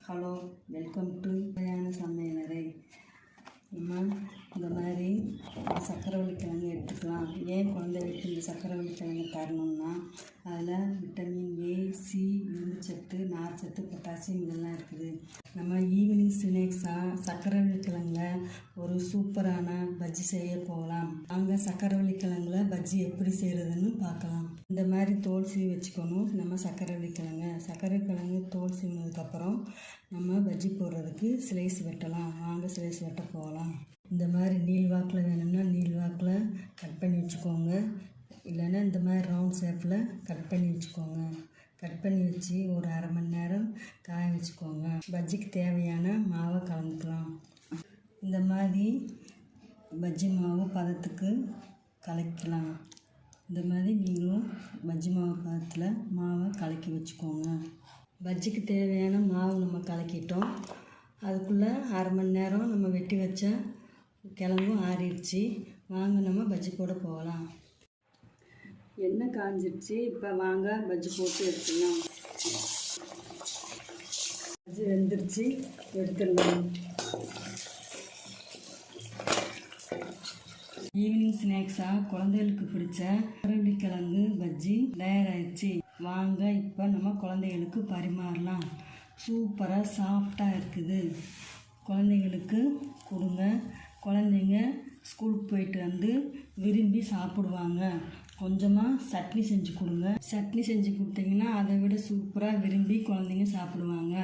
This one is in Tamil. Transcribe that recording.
ஹலோ, வெல்கம் டு சுவையான சமையலறை. நம்ம இந்த மாதிரி சக்கரவள்ளி கிழங்கு எடுத்துக்கலாம். ஏன் குழந்தைகளுக்கு இந்த சக்கரவள்ளி கிழங்கு தரணும்னா, அதில் விட்டமின் ஏ, சி, இரும்புச்சத்து, நார்ச்சத்து, பொட்டாசியம் இதெல்லாம் இருக்குது. நம்ம ஈவினிங் ஸ்நாக்ஸாக சக்கரவள்ளி கிழங்குல ஒரு சூப்பரான பஜ்ஜி செய்ய போகலாம். அங்கே சக்கரவள்ளி கிழங்குல பஜ்ஜி எப்படி செய்கிறதுன்னு பார்க்கலாம். இந்த மாதிரி தோல் சீவி வச்சுக்கணும். நம்ம சக்கரவள்ளி கிழங்கு தோல் சீவினதுக்கப்புறம் நம்ம பஜ்ஜி போடுறதுக்கு ஸ்லைஸ் வெட்டலாம். வாங்க ஸ்லைஸ் வெட்ட போகலாம். இந்த மாதிரி நீள் வாக்கில் வேணும்னா நீள் வாக்கில் கட் பண்ணி வச்சுக்கோங்க. இல்லைன்னா இந்த மாதிரி ரவுண்ட் ஷேப்பில் கட் பண்ணி வச்சுக்கோங்க. கட் பண்ணி வச்சு ஒரு அரை மணி நேரம் காய வச்சுக்கோங்க. பஜ்ஜிக்கு தேவையான மாவை கலந்துக்கலாம். இந்த மாதிரி பஜ்ஜி மாவு பதத்துக்கு கலக்கலாம். இந்த மாதிரி நீங்களும் பஜ்ஜி மாவு பதத்தில் மாவை கலக்கி வச்சுக்கோங்க. பஜ்ஜிக்கு தேவையான மாவு நம்ம கலக்கிட்டோம். அதுக்குள்ளே அரை மணி நேரம் நம்ம வெட்டி வச்ச கிழங்கும் ஆறிடுச்சு. வாங்க நம்ம பஜ்ஜி போட போகலாம். எண்ணெய் காஞ்சிடுச்சு. இப்போ வாங்க பஜ்ஜி போட்டு எடுத்துடலாம். பஜ்ஜி வெந்துருச்சு, எடுத்துடலாம். ஈவினிங் ஸ்நாக்ஸாக குழந்தைகளுக்கு பிடிச்ச சக்கரவள்ளி கிழங்கு பஜ்ஜி தயாராகிடுச்சு. வாங்க இப்போ நம்ம குழந்தைகளுக்கு பரிமாறலாம். சூப்பராக சாஃப்டாக இருக்குது. குழந்தைங்களுக்கு கொடுங்க. குழந்தைங்க ஸ்கூலுக்கு போயிட்டு வந்து விரும்பி சாப்பிடுவாங்க. கொஞ்சமாக சட்னி செஞ்சு கொடுங்க. சட்னி செஞ்சு கொடுத்தீங்கன்னா அதை விட சூப்பராக விரும்பி குழந்தைங்க சாப்பிடுவாங்க.